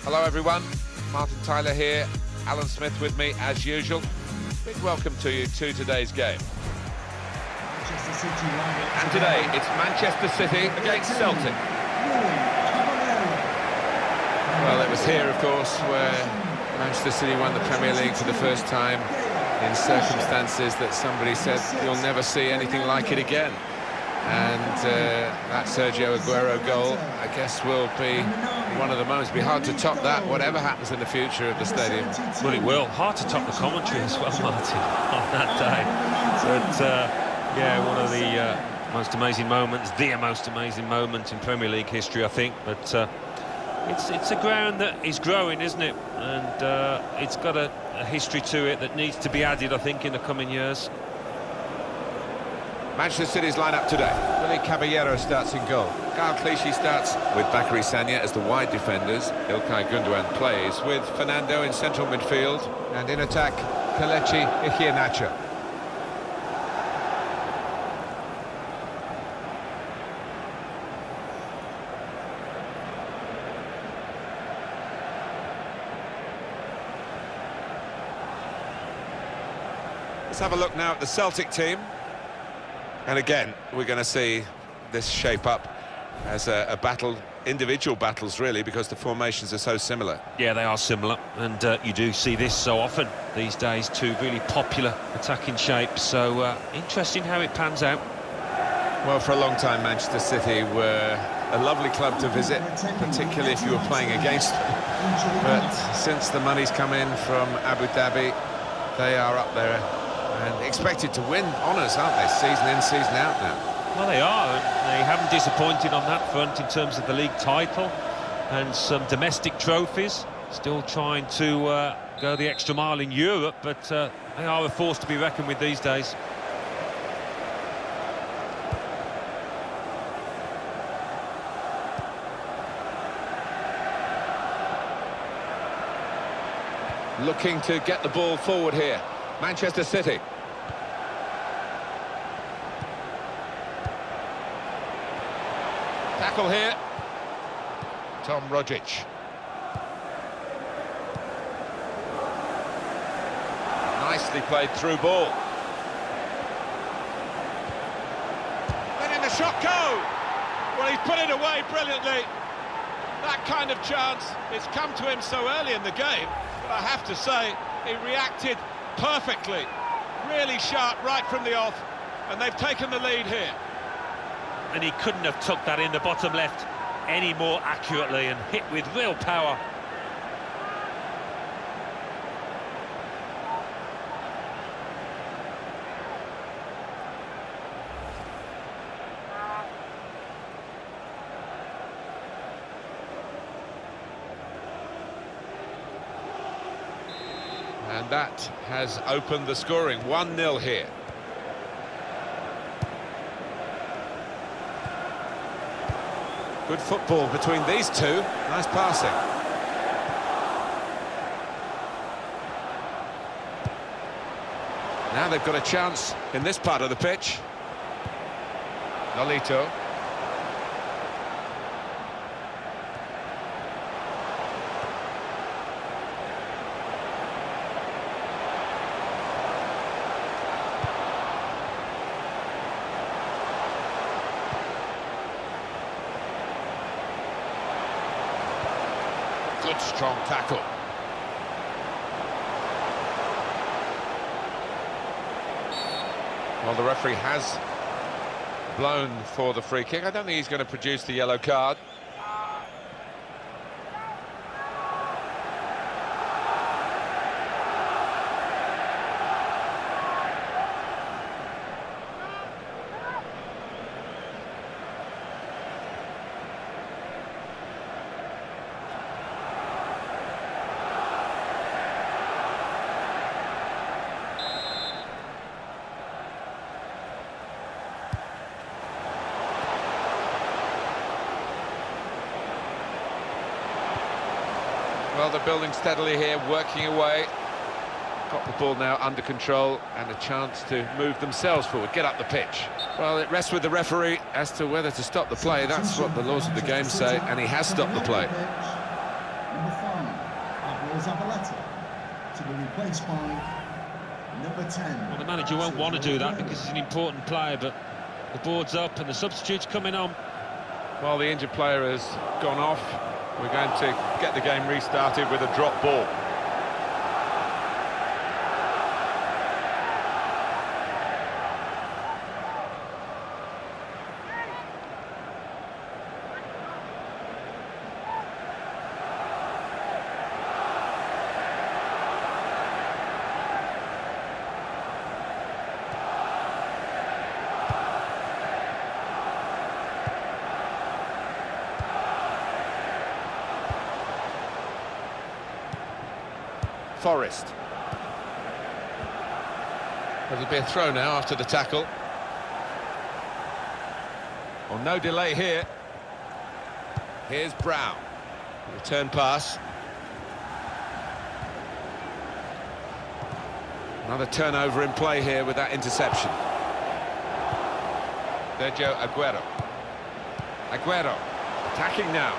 Hello everyone, Martin Tyler here, Alan Smith with me as usual. Big welcome to you to today's game. And today it's Manchester City against Celtic. Well, it was here, of course, where Manchester City won the Premier League for the first time in circumstances that somebody said you'll never see anything like it again. And that Sergio Aguero goal, I guess, will be one of the moments. It'll be hard to top that, whatever happens in the future of the stadium. Well, it will. Hard to top the commentary as well, Martin, on that day. But, yeah, one of the most amazing moments, the most amazing moment in Premier League history, I think. But it's a ground that is growing, isn't it? And it's got a history to it that needs to be added, I think, in the coming years. Manchester City's lineup today. Willy Caballero starts in goal. Kyle Clichy starts with Bakary Sagna as the wide defenders. Ilkay Gundogan plays with Fernando in central midfield. And in attack, Kelechi Iheanacho. Let's have a look now at the Celtic team. And again, we're going to see this shape up as a battle, individual battles really, because the formations are so similar. Yeah, they are similar, and you do see this so often these days, two really popular attacking shapes, so interesting how it pans out. Well, for a long time, Manchester City were a lovely club to visit, particularly if you were playing against them. But since the money's come in from Abu Dhabi, they are up there and expected to win honours, aren't they? Season in, season out now. Well, they are, and they haven't disappointed on that front in terms of the league title and some domestic trophies. Still trying to go the extra mile in Europe, but they are a force to be reckoned with these days. Looking to get the ball forward here. Manchester City. Tackle here. Tom Rogic. Nicely played through ball. Letting the shot go. Well, he's put it away brilliantly. That kind of chance, it's come to him so early in the game, but I have to say, he reacted perfectly, really sharp right from the off, and they've taken the lead here. And he couldn't have tucked that in the bottom left any more accurately and hit with real power. And that has opened the scoring. 1-0 here. Good football between these two. Nice passing. Now they've got a chance in this part of the pitch. Nolito. Good strong tackle. Well, the referee has blown for the free kick. I don't think he's going to produce the yellow card. Well, they're building steadily here, working away. Got the ball now under control and a chance to move themselves forward, get up the pitch. Well, it rests with the referee as to whether to stop the play. That's what the laws of the game say, and he has stopped the play. Zabaleta to be replaced by number 10. Well, the manager won't want to do that because he's an important player, but the board's up and the substitute's coming on. Well, the injured player has gone off. We're going to get the game restarted with a drop ball. Forest. It'll be a throw now after the tackle. Well, no delay here. Here's Brown. Return pass. Another turnover in play here with that interception. Sergio Aguero. Aguero attacking now.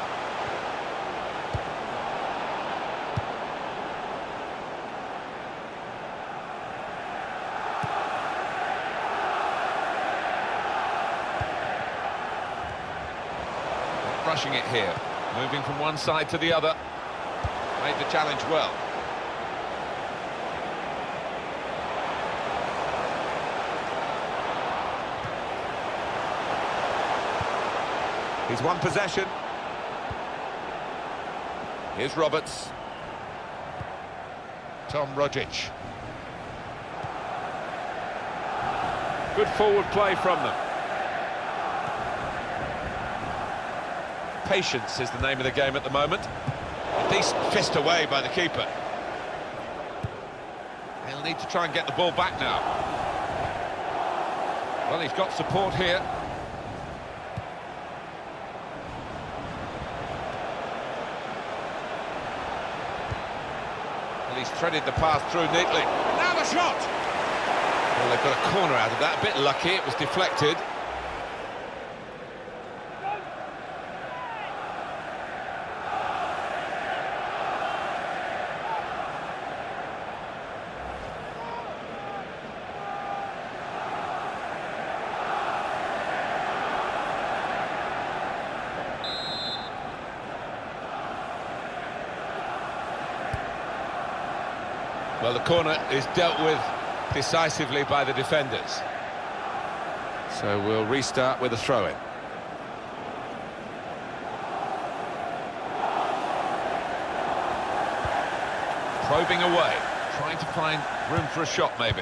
Rushing it here, moving from one side to the other. Made the challenge well. He's won possession. Here's Roberts. Tom Rogic. Good forward play from them. Patience is the name of the game at the moment. A decent fist away by the keeper. He'll need to try and get the ball back now. Well, he's got support here. Well, he's threaded the path through neatly. Now the shot! Well, they've got a corner out of that. A bit lucky, it was deflected. Well, the corner is dealt with decisively by the defenders. So we'll restart with a throw-in. Probing away, trying to find room for a shot maybe.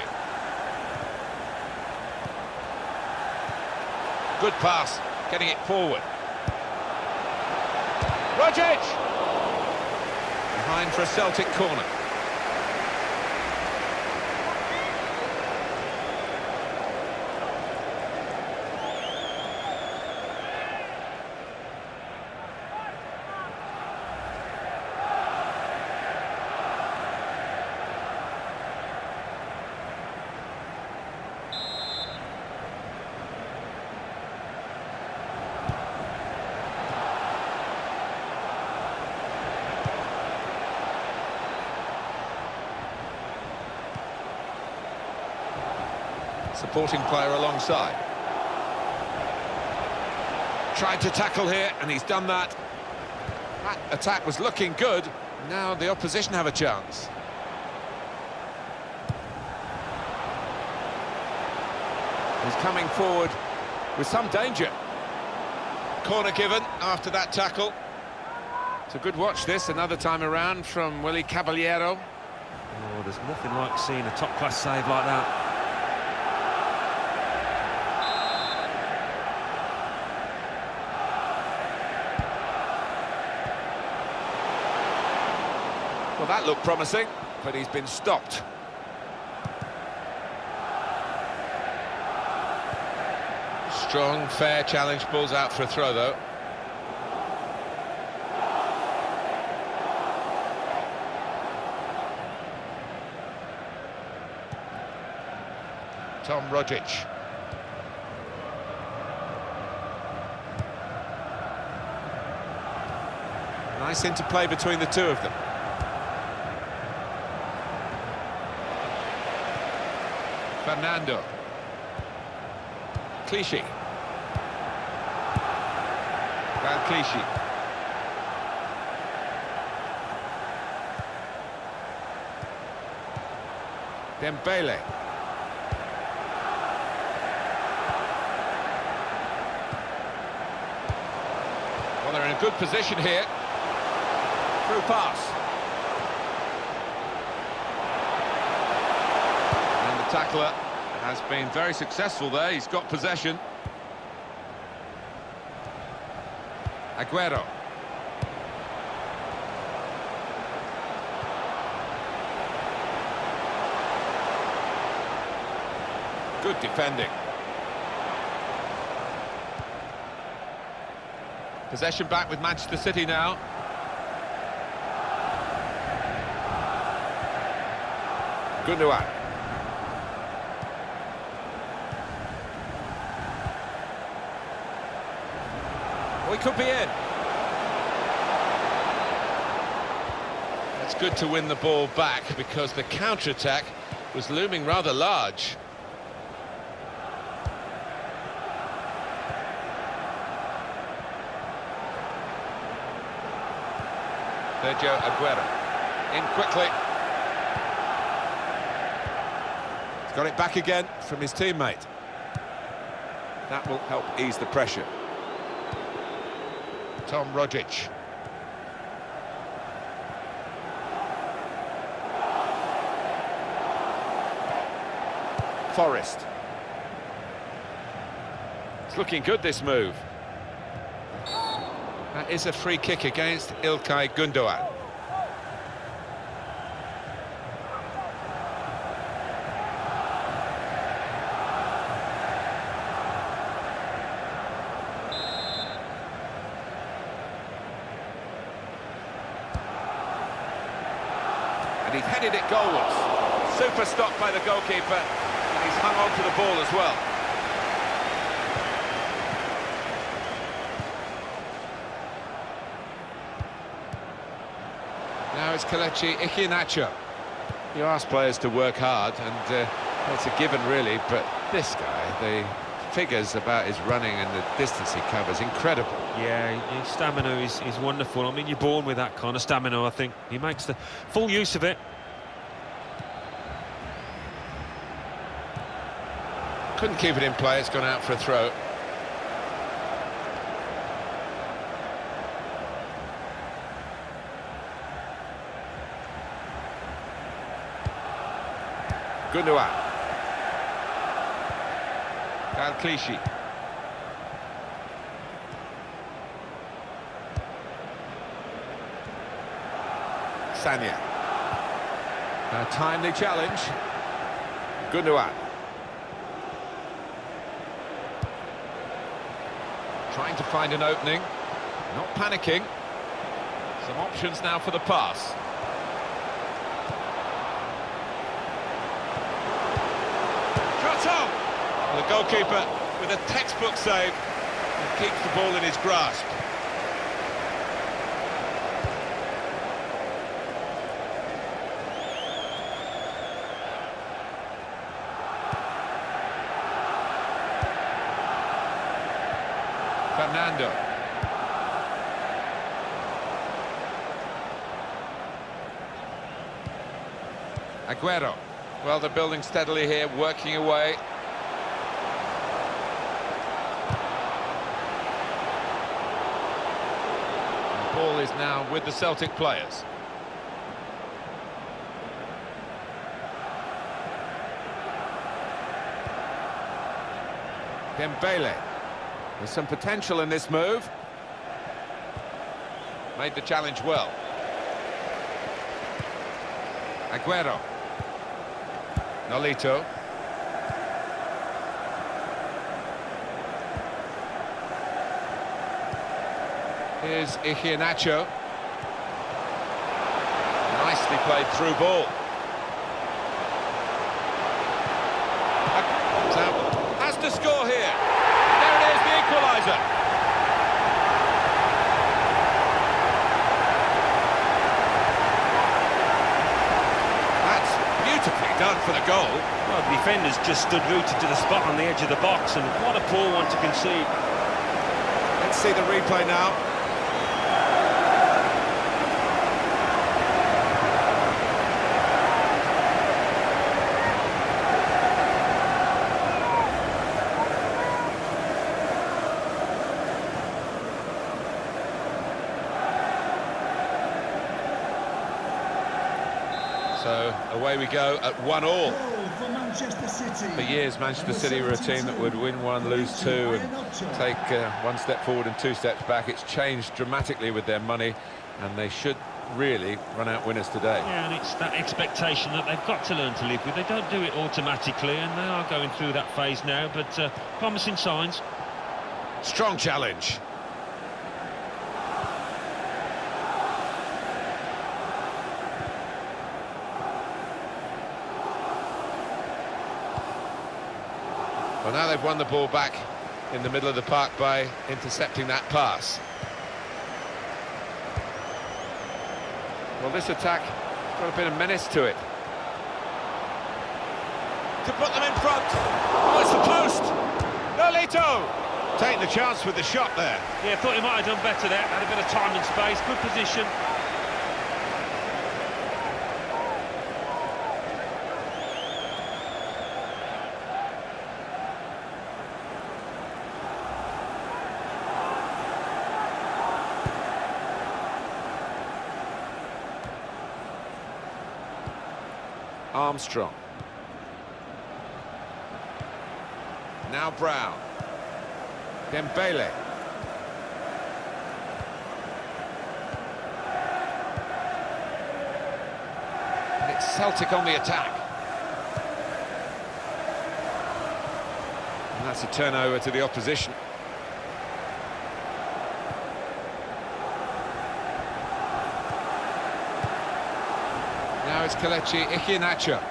Good pass, getting it forward. Rogic! Behind for a Celtic corner. Supporting player alongside. Tried to tackle here, and he's done that. That attack was looking good. Now the opposition have a chance. He's coming forward with some danger. Corner given after that tackle. It's a good watch this, another time around from Willy Caballero. Oh, there's nothing like seeing a top-class save like that. Well, that looked promising, but he's been stopped. Strong, fair challenge, pulls out for a throw, though. Tom Rogic. Nice interplay between the two of them. Fernando. Clichy. Val Clichy. Dembele. Well, they're in a good position here. Through pass. And the tackler has been very successful there. He's got possession. Aguero. Good defending. Possession back with Manchester City now. Gundogan. Oh, he could be in. That's good to win the ball back because the counter-attack was looming rather large. Sergio Aguero. In quickly. He's got it back again from his teammate. That will help ease the pressure. Tom Rogic. Forrest. It's looking good, this move. That is a free kick against İlkay Gundogan. And he's headed it goalwards. Super stop by the goalkeeper. And he's hung on to the ball as well. Now it's Kelechi Iheanacho. You ask players to work hard, and it's a given really, but this guy, the figures about his running and the distance he covers, incredible. Yeah, his stamina is wonderful. I mean, you're born with that kind of stamina, I think. He makes the full use of it. Couldn't keep it in play, it's gone out for a throw. Gundogan. Val Clichy. Sanya. A timely challenge. Gundogan. Trying to find an opening. Not panicking. Some options now for the pass. The goalkeeper with a textbook save and keeps the ball in his grasp. Fernando. Aguero. Well, they're building steadily here, working away. The ball is now with the Celtic players. Dembele. There's some potential in this move. Made the challenge well. Aguero. Nolito. Here's Iheanacho. Nicely played through ball. Has to score here. There it is, the equaliser. That's beautifully done. done for the goal. Well, the defender's just stood rooted to the spot on the edge of the box, and what a poor one to concede. Let's see the replay now. So away we go at 1-all. For Manchester City. For years, Manchester City were a team that would win one, lose two, and take one step forward and two steps back. It's changed dramatically with their money, and they should really run out winners today. Yeah, and it's that expectation that they've got to learn to live with. They don't do it automatically, and they are going through that phase now, but promising signs. Strong challenge. Well, now they've won the ball back in the middle of the park by intercepting that pass. Well, this attack has got a bit of menace to it. To put them in front. Oh, it's the post. Nolito taking the chance with the shot there. Yeah, thought he might have done better there. Had a bit of time and space, good position. Armstrong. Now Brown. Dembele. And it's Celtic on the attack. And that's a turnover to the opposition. Now it's Kelechi Iheanacho.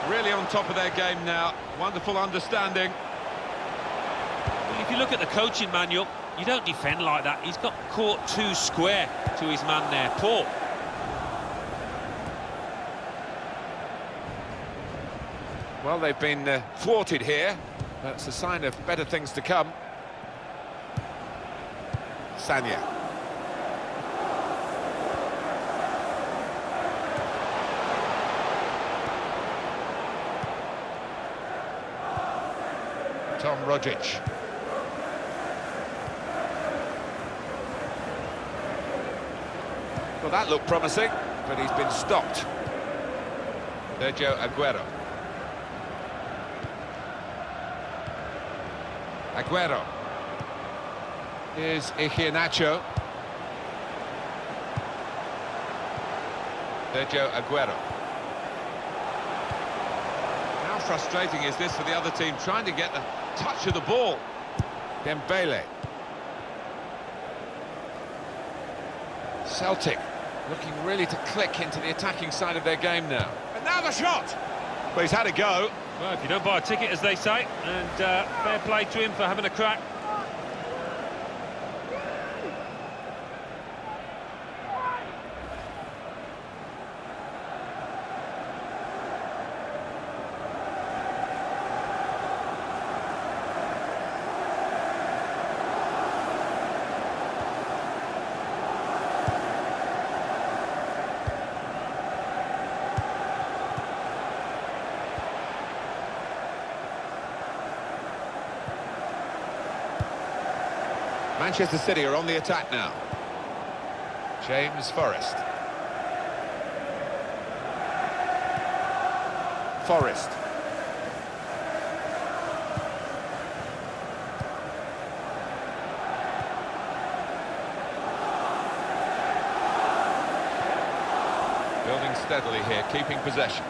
Really on top of their game now. Wonderful understanding. Well, if you look at the coaching manual, you don't defend like that. He's got caught too square to his man there. Poor. Well, they've been thwarted here. That's a sign of better things to come. Sanya. Tom Rogic. Well, that looked promising, but he's been stopped. Sergio Aguero. Aguero. Here's Iheanacho. Sergio Aguero. How frustrating is this for the other team, trying to get the touch of the ball? Dembele. Celtic looking really to click into the attacking side of their game now. And now the shot! Well, he's had a go. Well, if you don't buy a ticket, as they say, and fair play to him for having a crack. Manchester City are on the attack now. James Forrest. Forrest. Building steadily here, keeping possession.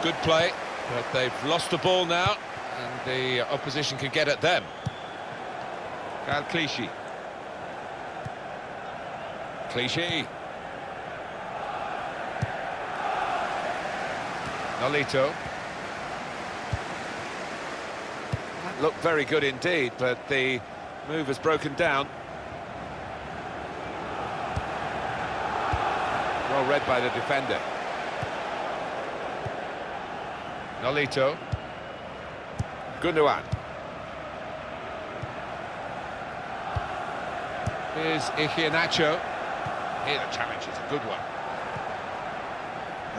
Good play, but they've lost the ball now, and the opposition can get at them. Clichy. Clichy. Nolito. That looked very good indeed, but the move has broken down. Well read by the defender. Nolito. Gundogan. Here's Iheanacho. Here the challenge is a good one.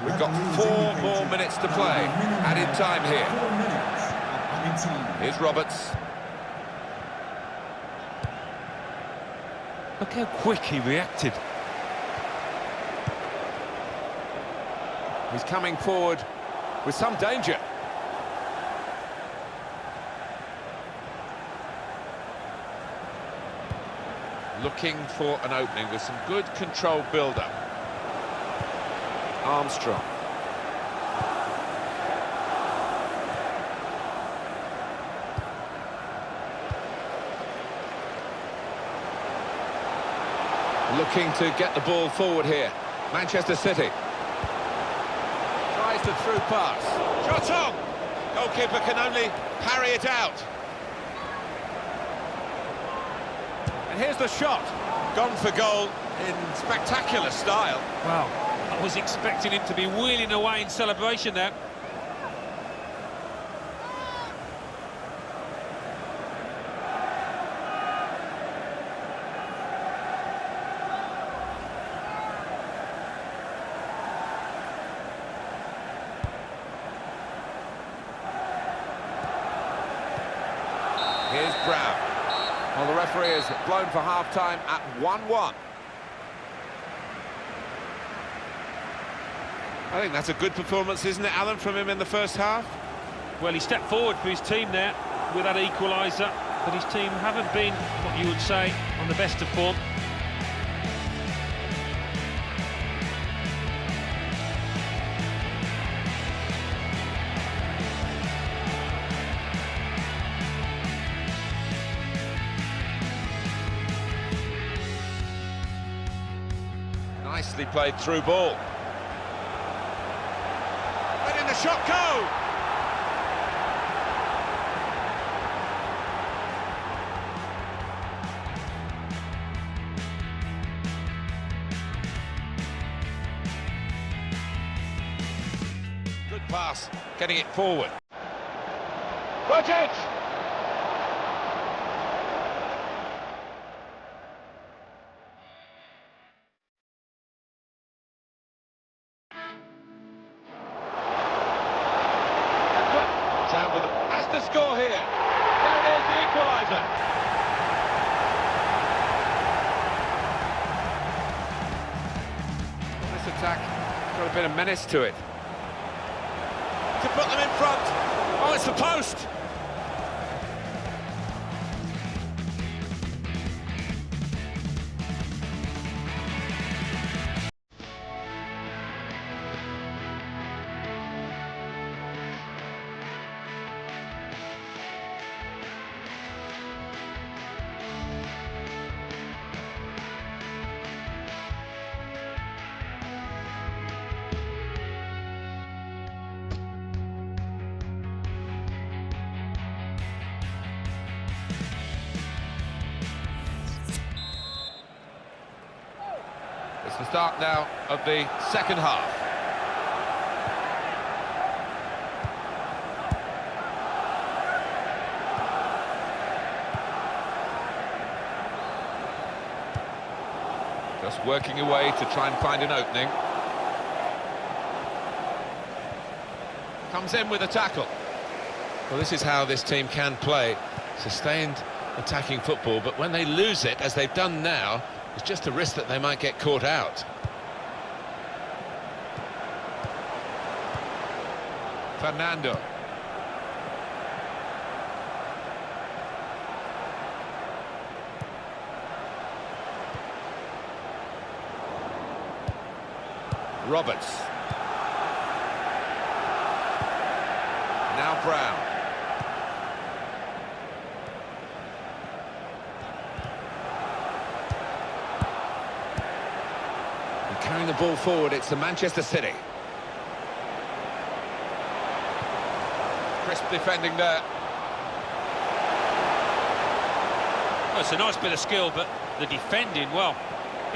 We've got 4 more minutes to play. Added time here. 4 minutes of added time. Here's Roberts. Look how quick he reacted. He's coming forward with some danger. Looking for an opening with some good controlled build-up. Armstrong. Looking to get the ball forward here. Manchester City. Tries the through pass. Shot on! Goalkeeper can only parry it out. And here's the shot. Gone for goal in spectacular style. Wow, I was expecting him to be wheeling away in celebration there. Here's Brown. Well, the referee has blown for half-time at 1-1. I think that's a good performance, isn't it, Alan, from him in the first half? Well, he stepped forward for his team there with that equaliser, but his team haven't been, what you would say, on the best of form. Nicely played through ball. Letting the shot go! Good pass, getting it forward. Budget! Has to score here. There it is, the equaliser. This attack got a bit of menace to it. To put them in front. Oh, it's the post. It's the start now of the second half. Just working away to try and find an opening. Comes in with a tackle. Well, this is how this team can play. Sustained attacking football, but when they lose it, as they've done now, it's just a risk that they might get caught out. Fernando. Roberts. Now Brown. Carrying the ball forward, it's the Manchester City. Crisp defending there. Well, it's a nice bit of skill, but the defending, well,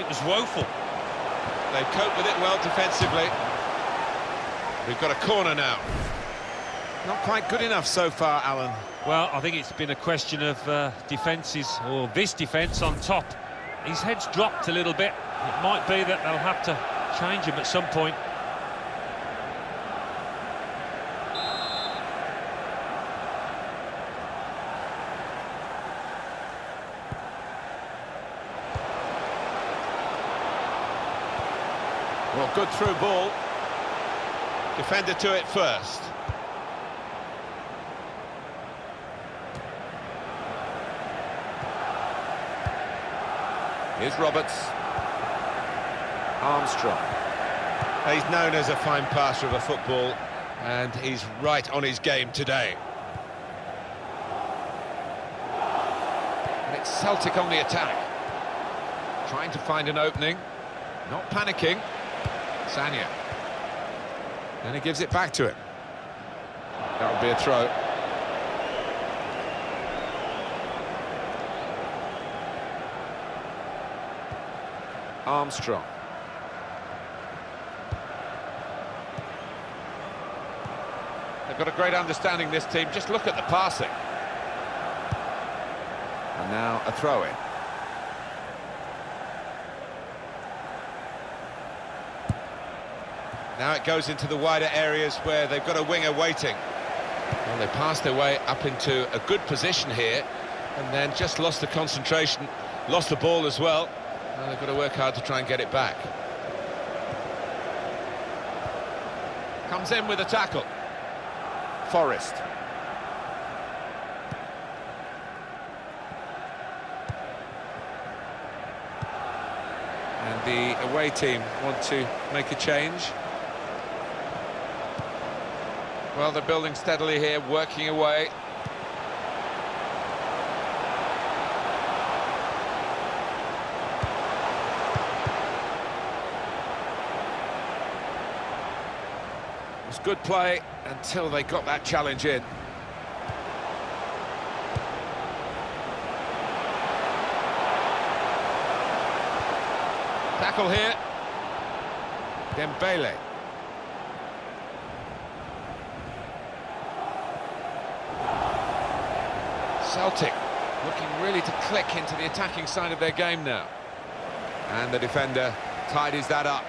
it was woeful. They've coped with it well defensively. We've got a corner now. Not quite good enough so far, Alan. Well, I think it's been a question of defences, or this defence on top. His head's dropped a little bit. It might be that they'll have to change him at some point. Well, good through ball. Defender to it first. Here's Roberts. Armstrong. He's known as a fine passer of a football, and he's right on his game today. And it's Celtic on the attack. Trying to find an opening. Not panicking. Sanya. And he gives it back to him. That would be a throw. Armstrong. They've got a great understanding, this team. Just look at the passing. And now a throw-in. Now it goes into the wider areas where they've got a winger waiting. Well, they passed their way up into a good position here, and then just lost the concentration, lost the ball as well. Well, they've got to work hard to try and get it back. Comes in with a tackle. Forrest. And the away team want to make a change. Well, they're building steadily here, working away. It was good play until they got that challenge in. Tackle here. Dembele. Celtic looking really to click into the attacking side of their game now. And the defender tidies that up.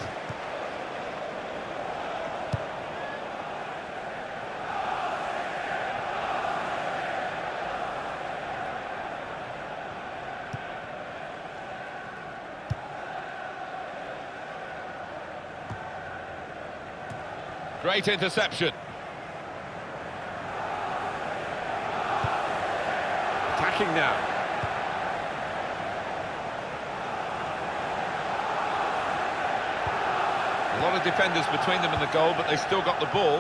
Great interception. Attacking now. A lot of defenders between them and the goal, but they still got the ball.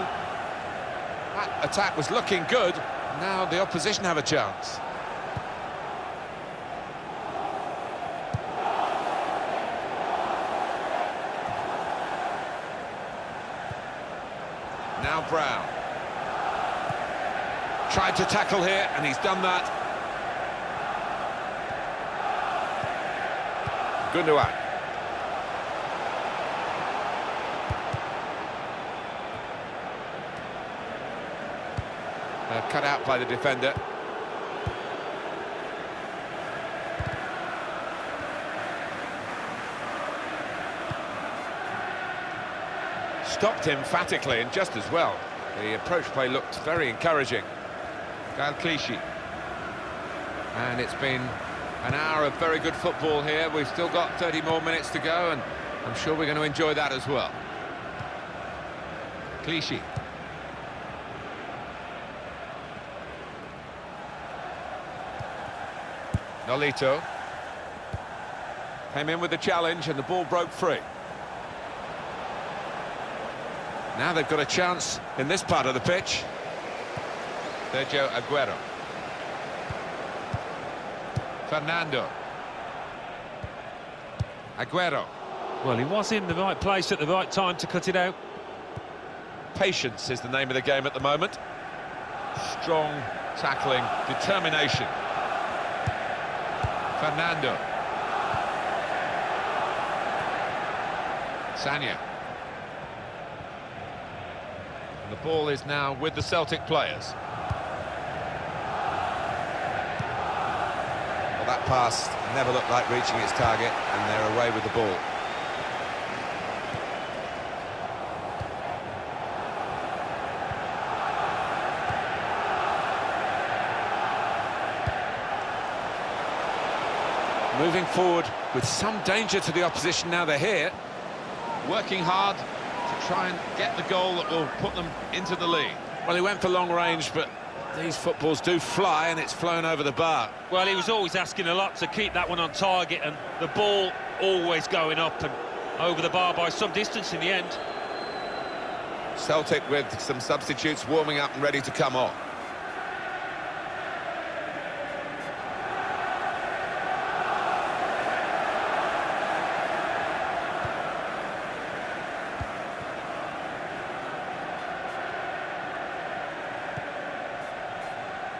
That attack was looking good. Now the opposition have a chance. Now Brown. Tried to tackle here, and he's done that. Gundogan. Cut out by the defender. Stopped emphatically and just as well. The approach play looked very encouraging. Gael Clichy. And it's been an hour of very good football here. We've still got 30 more minutes to go, and I'm sure we're going to enjoy that as well. Clichy. Nolito. Came in with the challenge and the ball broke free. Now they've got a chance in this part of the pitch. Sergio Aguero. Fernando. Aguero. Well, he was in the right place at the right time to cut it out. Patience is the name of the game at the moment. Strong tackling, determination. Fernando. Sanya. And the ball is now with the Celtic players. Well, that pass never looked like reaching its target, and they're away with the ball. Moving forward with some danger to the opposition now they're here. Working hard to try and get the goal that will put them into the lead. Well, he went for long range, but these footballs do fly, and it's flown over the bar. Well, he was always asking a lot to keep that one on target, and the ball always going up and over the bar by some distance in the end. Celtic with some substitutes warming up and ready to come on.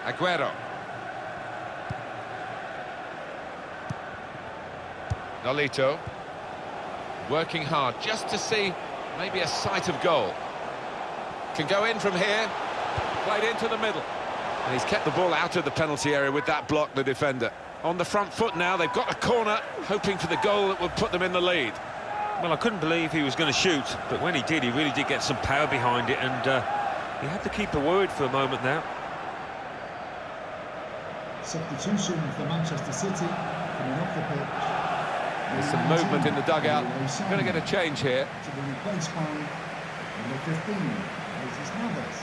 Aguero. Nolito. Working hard just to see maybe a sight of goal. Can go in from here. Played into the middle. And he's kept the ball out of the penalty area with that block, the defender. On the front foot now, they've got a corner, hoping for the goal that would put them in the lead. Well, I couldn't believe he was going to shoot, but when he did, he really did get some power behind it, and he had the keeper worried for a moment there. Substitution for Manchester City coming off the pitch. There's some movement in the dugout. Going to get a change here. To be replaced by number 15, Moses Navas.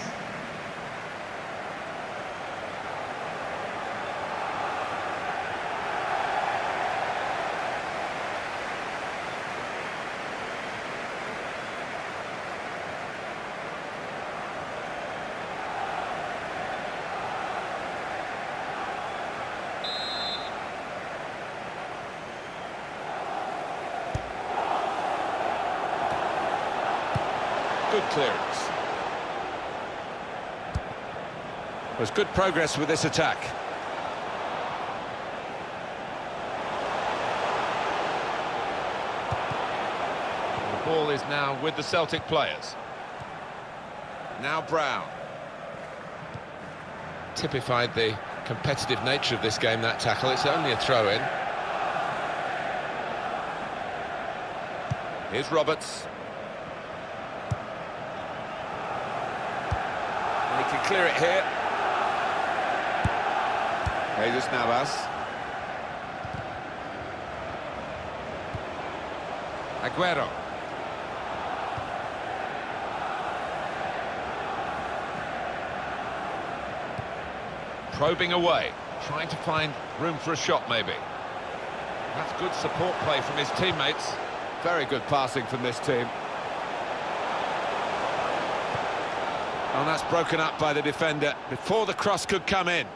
Good clearance. There's good progress with this attack. The ball is now with the Celtic players. Now Brown. Typified the competitive nature of this game, that tackle. It's only a throw-in. Here's Roberts. He can clear it here. Jesus Navas. Aguero. Probing away, trying to find room for a shot maybe. That's good support play from his teammates. Very good passing from this team. And that's broken up by the defender before the cross could come in.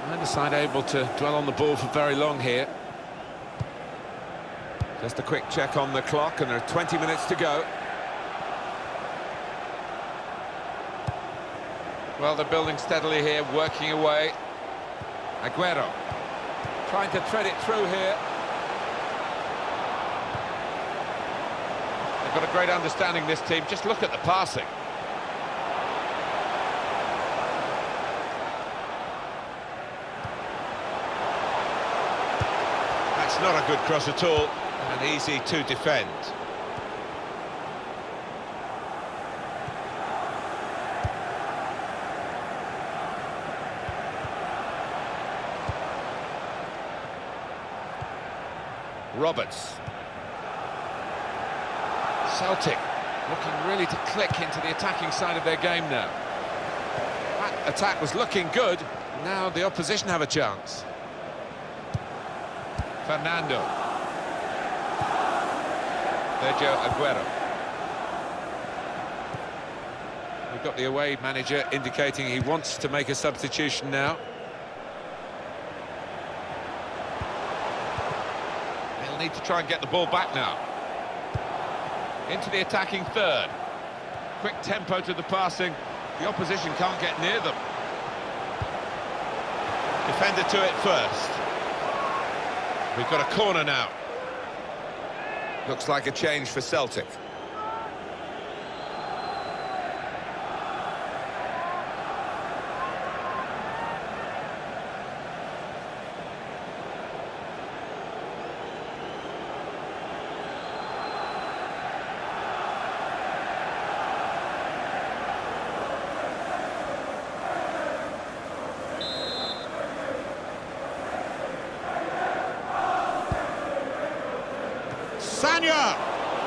Neither side able to dwell on the ball for very long here. Just a quick check on the clock, and there are 20 minutes to go. Well, they're building steadily here, working away. Aguero trying to thread it through here. They've got a great understanding, this team. Just look at the passing. That's not a good cross at all, and easy to defend. Roberts. Celtic looking really to click into the attacking side of their game now. That attack was looking good. Now the opposition have a chance. Fernando. Sergio Aguero. We've got the away manager indicating he wants to make a substitution now. They'll need to try and get the ball back now. Into the attacking third. Quick tempo to the passing. The opposition can't get near them. Defender to it first. We've got a corner now. Looks like a change for Celtic.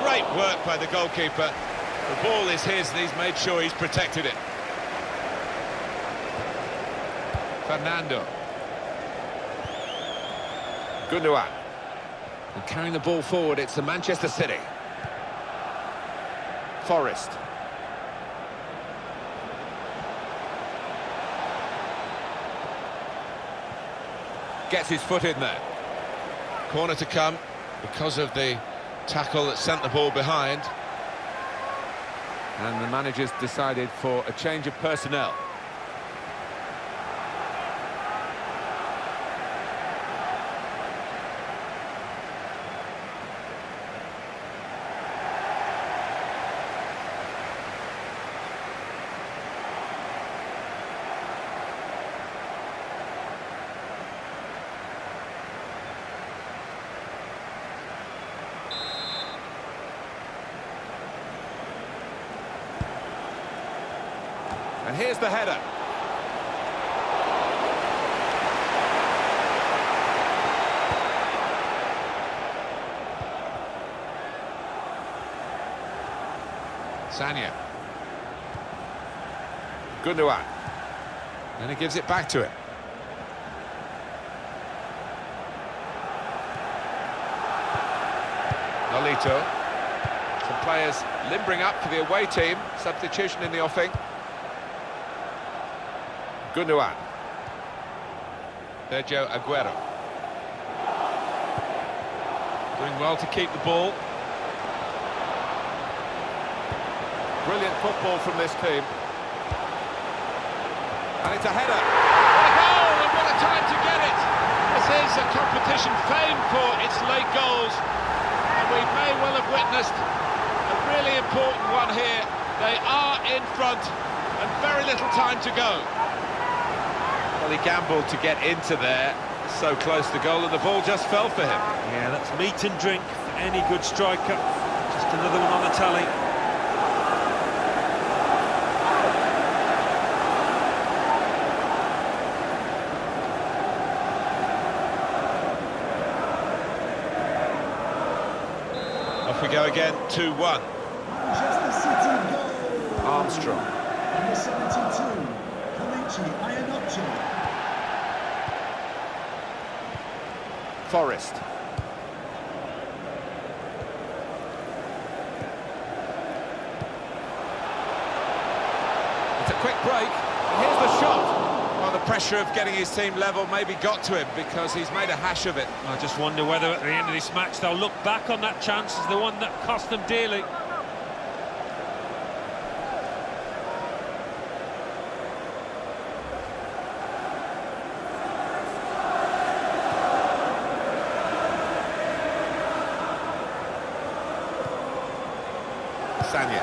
Great work by the goalkeeper. The ball is his and he's made sure he's protected it. Fernando. Gundogan. And carrying the ball forward, it's the Manchester City. Forrest. Gets his foot in there. Corner to come because of the tackle that sent the ball behind. And the manager's decided for a change of personnel. And here's the header. Sanya. Gundogan. And he gives it back to him. Nolito. Some players limbering up for the away team. Substitution in the offing. Gundogan. Sergio Aguero. Doing well to keep the ball. Brilliant football from this team. And it's a header. What a goal, and what a time to get it! This is a competition famed for its late goals, and we may well have witnessed a really important one here. They are in front, and very little time to go. Well, he gambled to get into there, so close to goal, and the ball just fell for him. Yeah, that's meat and drink for any good striker. Just another one on the tally. Off we go again, 2-1. Manchester City goal. Armstrong. Number 72, Iheanacho. Forrest. It's a quick break. And here's the shot. Well, the pressure of getting his team level maybe got to him because he's made a hash of it. I just wonder whether at the end of this match they'll look back on that chance as the one that cost them dearly. Sanya.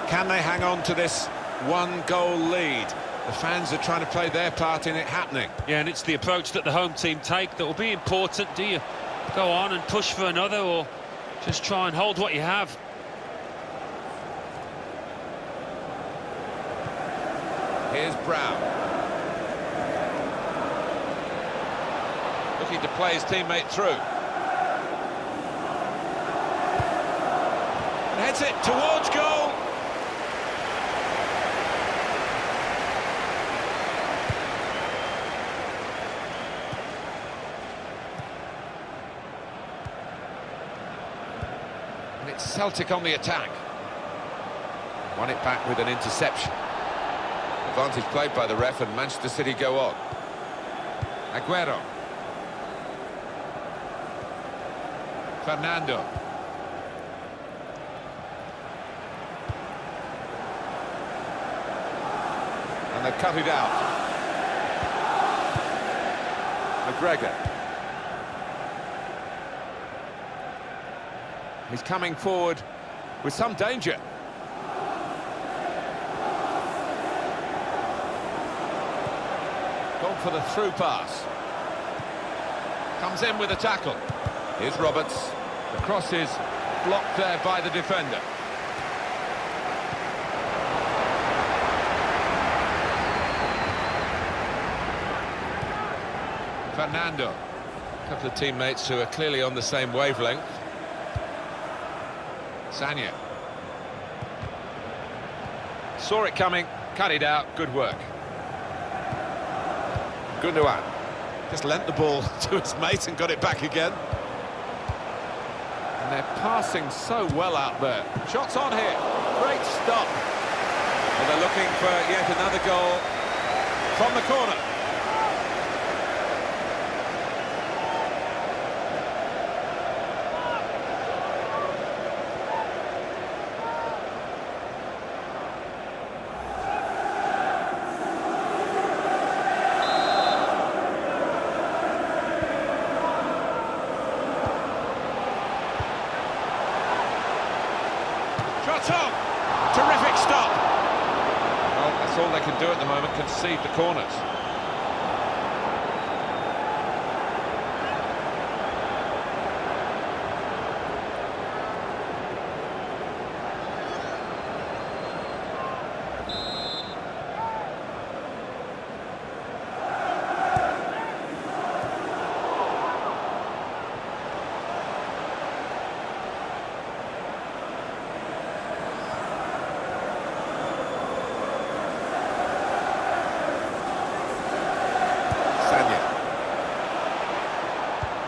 Can they hang on to this one-goal lead? The fans are trying to play their part in it happening. Yeah, and it's the approach that the home team take that will be important. Do you go on and push for another, or just try and hold what you have? Here's Brown. Looking to play his teammate through. Heads it towards goal. And it's Celtic on the attack. Won it back with an interception. Advantage played by the ref, and Manchester City go on. Aguero. Fernando. And they've cut it out. McGregor. He's coming forward with some danger. Gone for the through pass. Comes in with a tackle. Here's Roberts. The cross is blocked there by the defender. Fernando. A couple of teammates who are clearly on the same wavelength. Sanya. Saw it coming, cut it out, good work. Gundogan. Just lent the ball to his mate and got it back again. And they're passing so well out there. Shots on here, great stop. And they're looking for yet another goal from the corner. Terrific stop. Well, that's all they can do at the moment, concede the corners.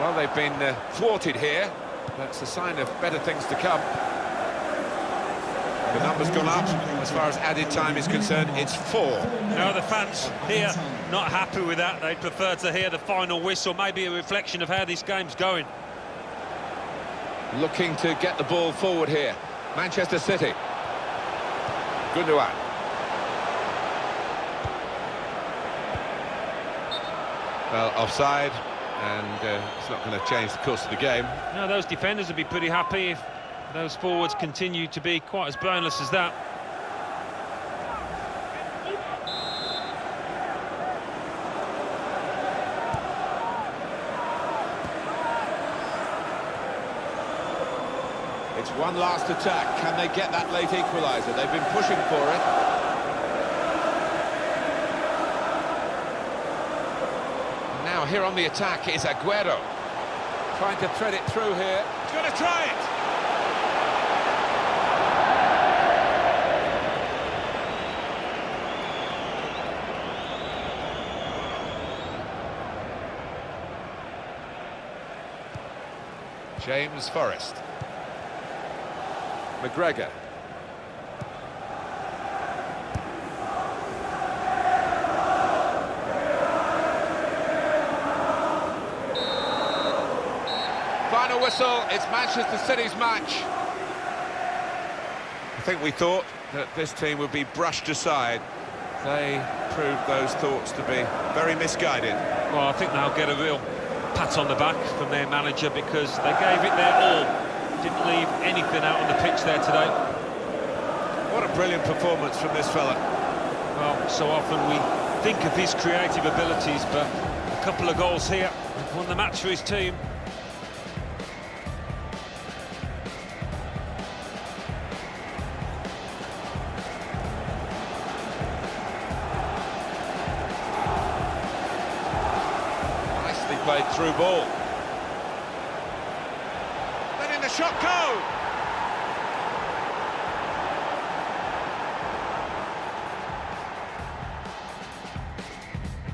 Well, they've been thwarted here. That's a sign of better things to come. The number's gone up. As far as added time is concerned, it's 4. No, the fans here not happy with that. They'd prefer to hear the final whistle, maybe a reflection of how this game's going. Looking to get the ball forward here. Manchester City. Gundogan. Well, offside. And it's not going to change the course of the game. No, those defenders would be pretty happy if those forwards continue to be quite as boneless as that. It's one last attack. Can they get that late equaliser? They've been pushing for it. Now here on the attack is Aguero. Trying to thread it through here. He's going to try it! James Forrest. McGregor. Final whistle, it's Manchester City's match. I think we thought that this team would be brushed aside. They proved those thoughts to be very misguided. Well, I think they'll get a real pat on the back from their manager because they gave it their all. Didn't leave anything out on the pitch there today. What a brilliant performance from this fella. Well, so often we think of his creative abilities, but a couple of goals here won the match for his team. Played through ball. Letting the shot go.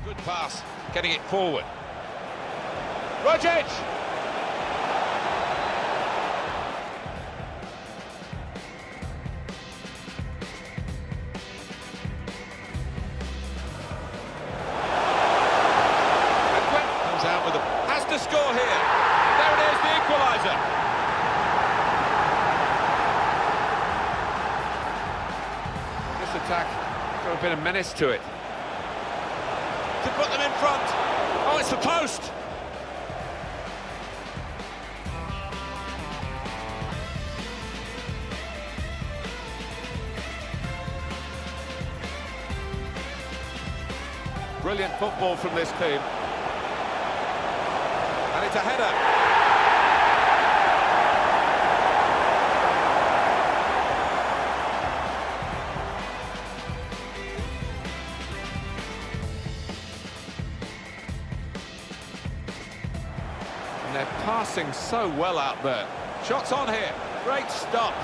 Good pass, getting it forward. Rogic. To score here. There it is, the equaliser. This attack got a bit of menace to it. To put them in front. Oh, it's the post. Brilliant football from this team. And it's a header. And they're passing so well out there. Shots on here. Great stop.